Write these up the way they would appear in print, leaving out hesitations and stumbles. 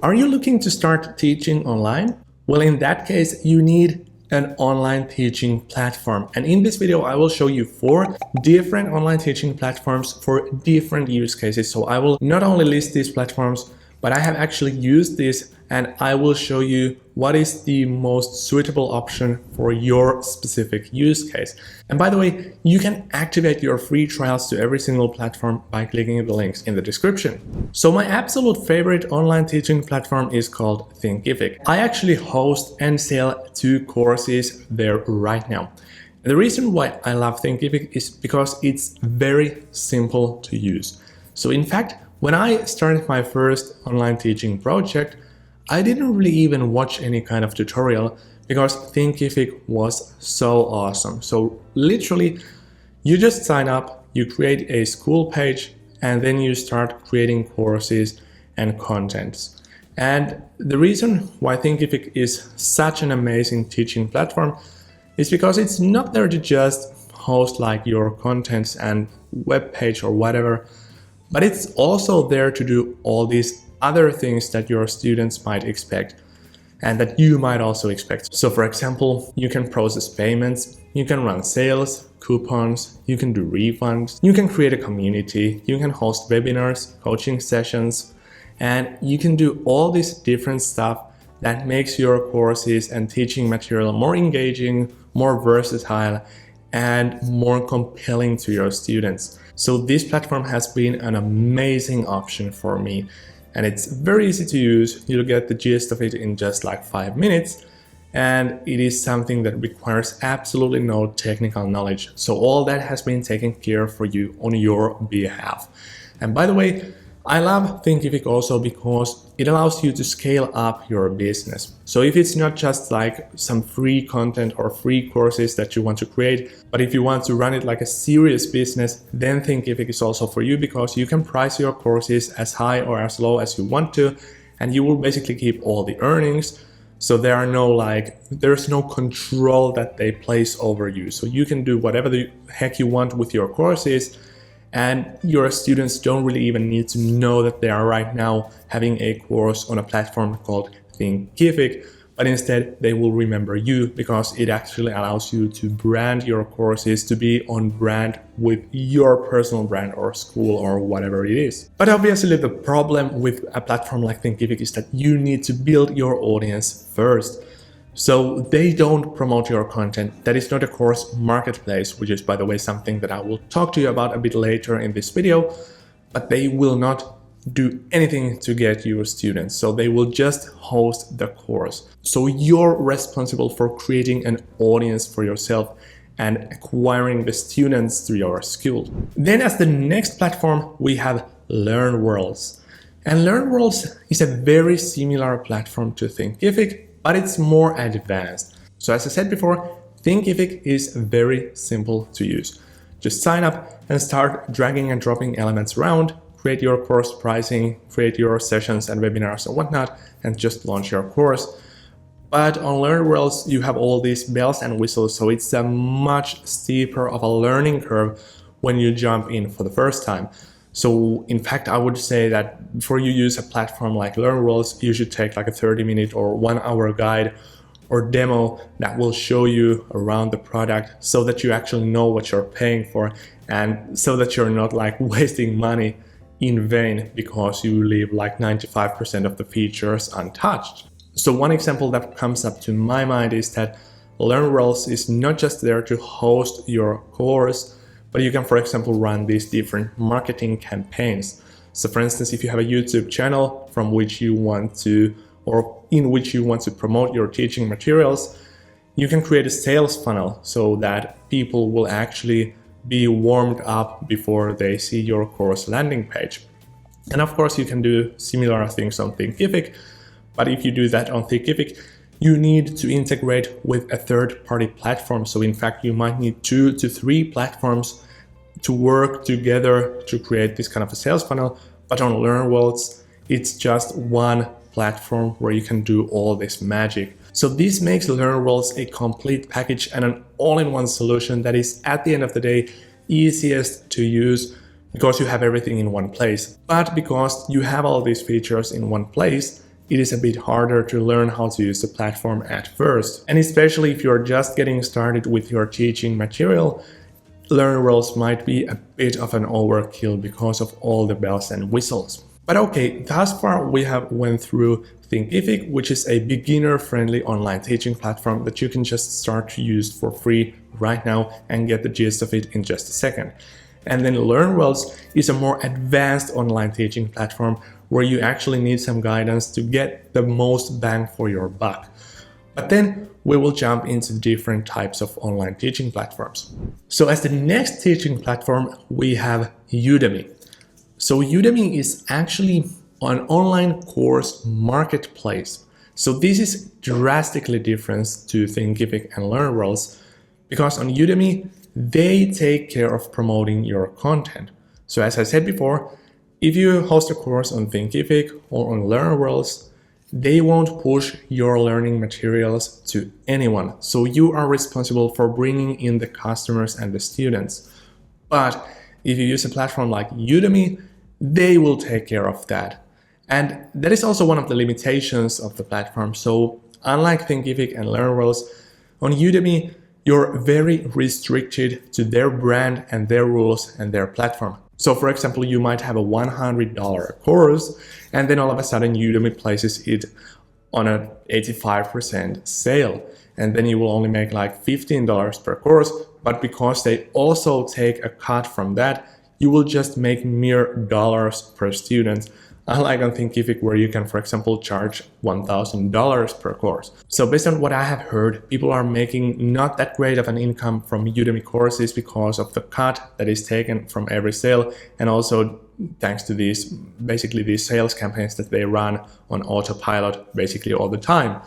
Are you looking to start teaching online? Well, in that case, you need an online teaching platform. And in this video, I will show you 4 different online teaching platforms for different use cases. So I will not only list these platforms, but I have actually used this, and I will show you what is the most suitable option for your specific use case. And by the way, you can activate your free trials to every single platform by clicking the links in the description. So my absolute favorite online teaching platform is called Thinkific. I actually host and sell 2 courses there right now. And the reason why I love Thinkific is because it's very simple to use. So in fact, when I started my first online teaching project, I didn't really even watch any kind of tutorial because Thinkific was so awesome. So literally, you just sign up, you create a school page, and then you start creating courses and contents. And the reason why Thinkific is such an amazing teaching platform is because it's not there to just host like your contents and web page or whatever, but it's also there to do all these other things that your students might expect and that you might also expect. So for example, you can process payments, you can run sales, coupons, you can do refunds, you can create a community, you can host webinars, coaching sessions, and you can do all this different stuff that makes your courses and teaching material more engaging, more versatile, and more compelling to your students. So this platform has been an amazing option for me, and it's very easy to use. You'll get the gist of it in just like 5 minutes, and it is something that requires absolutely no technical knowledge. So all that has been taken care for you on your behalf. And by the way, I love Thinkific also because it allows you to scale up your business. So if it's not just like some free content or free courses that you want to create, but if you want to run it like a serious business, then Thinkific is also for you because you can price your courses as high or as low as you want to, and you will basically keep all the earnings. So there's no control that they place over you. So you can do whatever the heck you want with your courses, and your students don't really even need to know that they are right now having a course on a platform called Thinkific, but instead they will remember you because it actually allows you to brand your courses to be on brand with your personal brand or school or whatever it is. But obviously the problem with a platform like Thinkific is that you need to build your audience first. So they don't promote your content. That is not a course marketplace, which is, by the way, something that I will talk to you about a bit later in this video, but they will not do anything to get your students. So they will just host the course. So you're responsible for creating an audience for yourself and acquiring the students to your school. Then as the next platform, we have LearnWorlds. And LearnWorlds is a very similar platform to Thinkific, but it's more advanced. So as I said before, Thinkific is very simple to use. Just sign up and start dragging and dropping elements around, create your course pricing, create your sessions and webinars and whatnot, and just launch your course. But on LearnWorlds, you have all these bells and whistles, so it's a much steeper of a learning curve when you jump in for the first time. So in fact, I would say that before you use a platform like LearnWorlds, you should take like a 30-minute or 1-hour guide or demo that will show you around the product so that you actually know what you're paying for, and so that you're not like wasting money in vain because you leave like 95% of the features untouched. So one example that comes up to my mind is that LearnWorlds is not just there to host your course, but you can, for example, run these different marketing campaigns. So for instance, if you have a YouTube channel from which you want to, or in which you want to promote your teaching materials, you can create a sales funnel so that people will actually be warmed up before they see your course landing page. And of course, you can do similar things on Thinkific, but if you do that on Thinkific, you need to integrate with a third-party platform. So in fact, you might need 2 to 3 platforms to work together to create this kind of a sales funnel. But on LearnWorlds, it's just one platform where you can do all this magic. So this makes LearnWorlds a complete package and an all-in-one solution that is, at the end of the day, easiest to use because you have everything in one place. But because you have all these features in one place, it is a bit harder to learn how to use the platform at first. And especially if you're just getting started with your teaching material, LearnWorlds might be a bit of an overkill because of all the bells and whistles. But okay, thus far we have went through Thinkific, which is a beginner-friendly online teaching platform that you can just start to use for free right now and get the gist of it in just a second. And then LearnWorlds is a more advanced online teaching platform where you actually need some guidance to get the most bang for your buck. But then we will jump into different types of online teaching platforms. So as the next teaching platform, we have Udemy. So Udemy is actually an online course marketplace. So this is drastically different to Thinkific and LearnWorlds because on Udemy, they take care of promoting your content. So as I said before, if you host a course on Thinkific or on LearnWorlds, they won't push your learning materials to anyone. So you are responsible for bringing in the customers and the students. But if you use a platform like Udemy, they will take care of that. And that is also one of the limitations of the platform. So unlike Thinkific and LearnWorlds, on Udemy, you're very restricted to their brand and their rules and their platform. So for example, you might have a $100 course and then all of a sudden Udemy places it on an 85% sale. And then you will only make like $15 per course, but because they also take a cut from that, you will just make mere dollars per student. Unlike on Thinkific where you can, for example, charge $1,000 per course. So based on what I have heard, people are making not that great of an income from Udemy courses because of the cut that is taken from every sale, and also thanks to these sales campaigns that they run on autopilot basically all the time.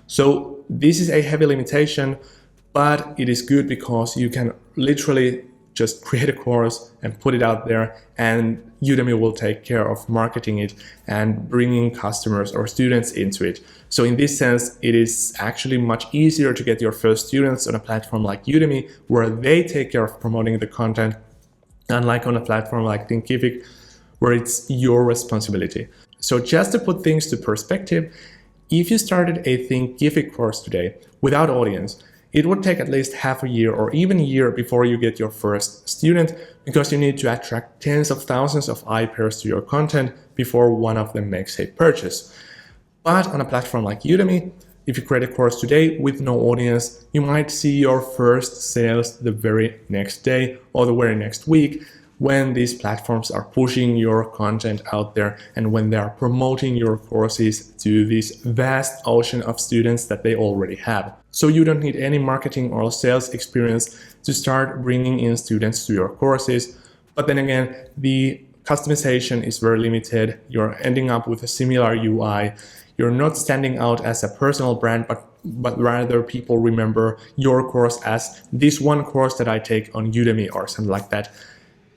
So this is a heavy limitation, but it is good because you can literally just create a course and put it out there, and Udemy will take care of marketing it and bringing customers or students into it. So in this sense, it is actually much easier to get your first students on a platform like Udemy, where they take care of promoting the content, unlike on a platform like Thinkific, where it's your responsibility. So just to put things to perspective, if you started a Thinkific course today without audience, it would take at least half a year or even a year before you get your first student, because you need to attract tens of thousands of eye pairs to your content before one of them makes a purchase. But on a platform like Udemy, if you create a course today with no audience, you might see your first sales the very next day or the very next week, when these platforms are pushing your content out there and when they are promoting your courses to this vast ocean of students that they already have. So you don't need any marketing or sales experience to start bringing in students to your courses. But then again, the customization is very limited. You're ending up with a similar UI. You're not standing out as a personal brand, but rather people remember your course as this one course that I take on Udemy or something like that.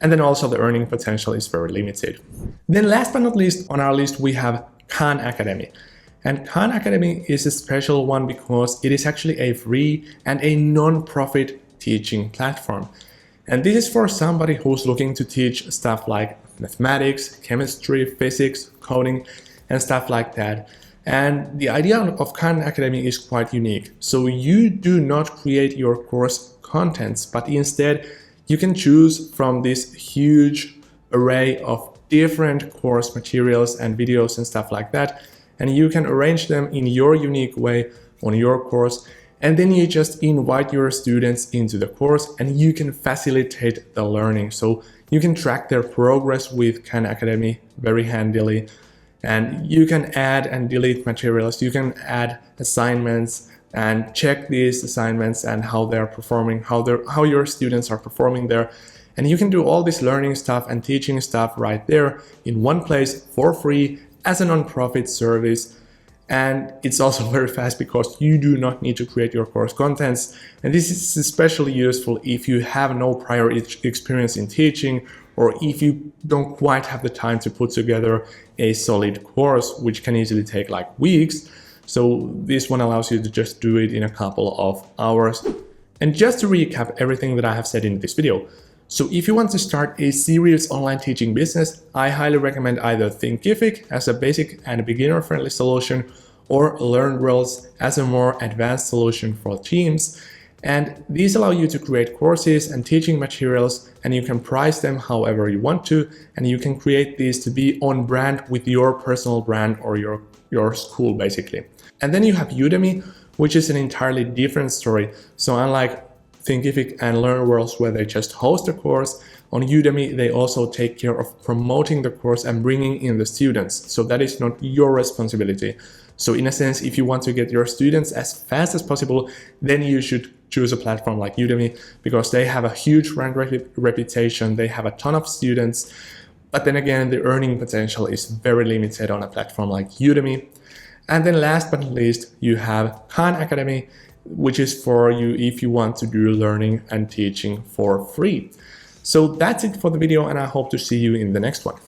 And then also the earning potential is very limited. Then last but not least on our list, we have Khan Academy. And Khan Academy is a special one because it is actually a free and a non-profit teaching platform. And this is for somebody who's looking to teach stuff like mathematics, chemistry, physics, coding, and stuff like that. And the idea of Khan Academy is quite unique. So you do not create your course contents, but instead you can choose from this huge array of different course materials and videos and stuff like that. And you can arrange them in your unique way on your course. And then you just invite your students into the course and you can facilitate the learning. So you can track their progress with Khan Academy very handily. And you can add and delete materials. You can add assignments and check these assignments and how they're performing, how your students are performing there. And you can do all this learning stuff and teaching stuff right there in one place for free as a non-profit service. And it's also very fast because you do not need to create your course contents. And this is especially useful if you have no prior experience in teaching, or if you don't quite have the time to put together a solid course, which can easily take like weeks. So this one allows you to just do it in a couple of hours. And just to recap everything that I have said in this video, So if you want to start a serious online teaching business, I highly recommend either Thinkific as a basic and beginner-friendly solution, or LearnWorlds as a more advanced solution for teams. And these allow you to create courses and teaching materials, and you can price them however you want to, and you can create these to be on brand with your personal brand or your school basically. And then you have Udemy, which is an entirely different story. So unlike Thinkific and LearnWorlds, where they just host a course, on Udemy they also take care of promoting the course and bringing in the students. So that is not your responsibility. So in a sense, if you want to get your students as fast as possible, then you should choose a platform like Udemy, because they have a huge brand reputation, they have a ton of students, but then again, the earning potential is very limited on a platform like Udemy. And then last but not least, you have Khan Academy, which is for you if you want to do learning and teaching for free. So that's it for the video, and I hope to see you in the next one.